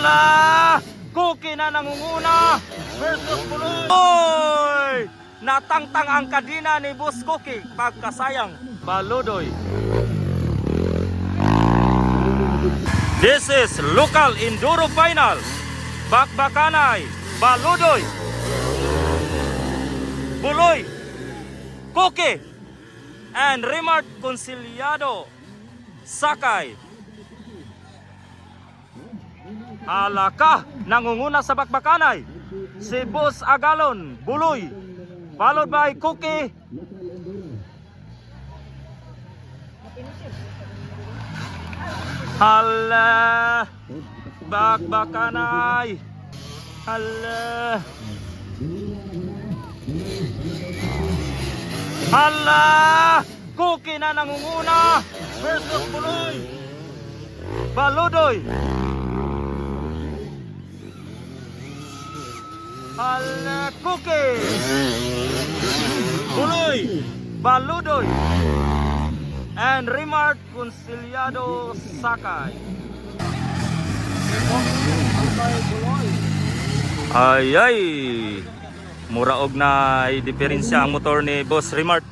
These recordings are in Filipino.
Hala! Cookie na nangunguna versus Buloy. Oy! Natangtang ang kadina ni Boss Cookie. Pagkasayang Baludoy. This is local enduro final. Bakbakanay, Baludoy, Buloy, Cookie, and Remart Conciliado, Sakay. Alaka, nangunguna sa bakbakanay, si Boss Agalon, Buloy, followed by Cookie. Hala, bakbakanay. Hala. Hala, Cookie na nangunguna versus Buloy, Baludoy. Hala, Cookie, Buloy, Baludoy, and Remart Conciliado, Sakay. Ay, muraog na diferensya ang motor ni Boss Remart.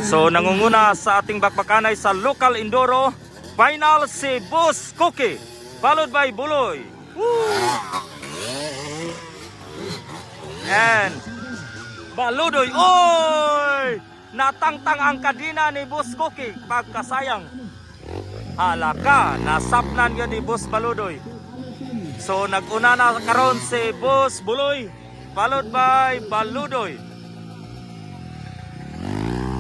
So nangunguna sa ating bakbakanay sa local enduro final si Boss Cookie, followed by Buloy. Woo! And Baludoy. Oy! Natangtang ang kadina ni Boss Cookie. Pagkasayang. Halaka, nasapnan yun ni Boss Baludoy. So naguna na karon si Boss Buloy, followed by Baludoy.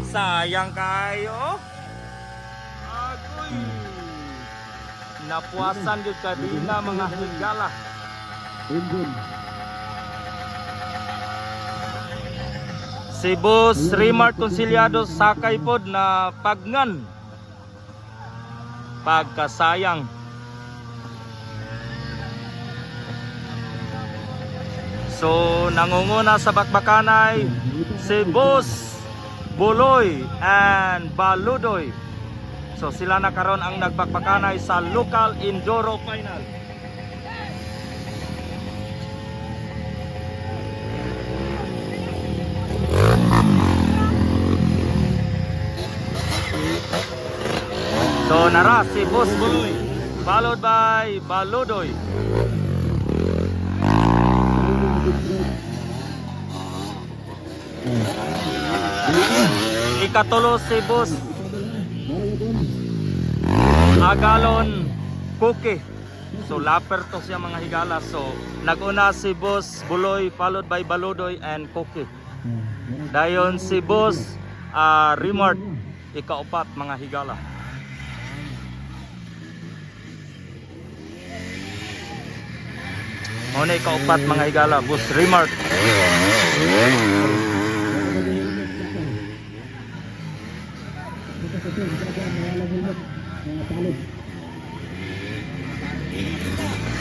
Sayang kayo. Agoy. Napuasan yung kadina mga higala. Si Boss Remart Conciliado Sakay pod na pagngan. Pagkasayang. So nangunguna sa bakbakanay si Boss Buloy and Baludoy. So sila na karon ang nagbakbakanay sa local enduro final. So nara si Boss Buloy, followed by Baludoy. Ikatulo si Boss Agalon, Cookie. So lapper to siya mga higala. So naguna si Boss Buloy, followed by Baludoy and Cookie. Dayon si Boss Remart, ikaupat mga higala. Muna ikaupat mga higala, Boss Remart.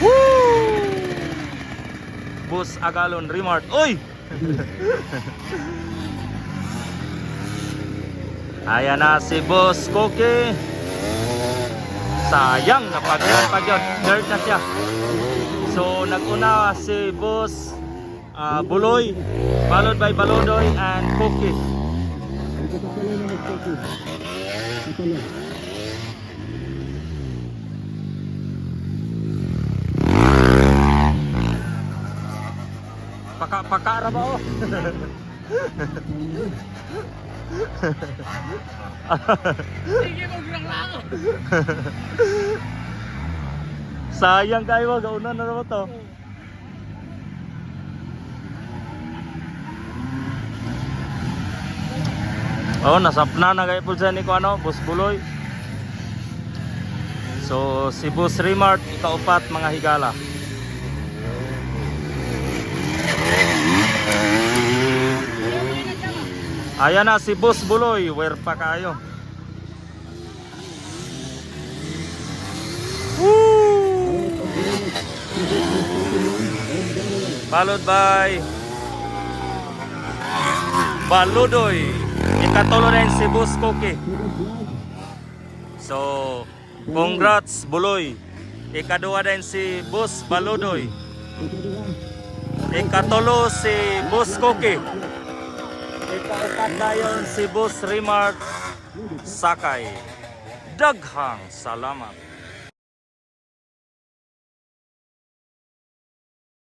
Woo! Boss Agalon, Remart. Oy! Ayan na si Boss Cookie. Sayang, napag-yod. Third na siya. So naguna si Boss Buloy, followed by Baludoy and Cookie. Paka-ra ba o? Sige mo grang lang. Sayang kayo, gauna na naman to. Oh, nasapna na kayo po siya ni Boss Buloy. So si Boss Remart, ikaupat mga higala. Ayan na si Boss Buloy, where pa kayo? Woo! Followed by Baludoy. Ikatulo rin si Boss Cookie. So, congrats Buloy. Ikaduha din si Boss Baludoy. Ikatulo si Boss Cookie. Ikaupat dayon si Boss Rimart Sakay. Daghang salamat.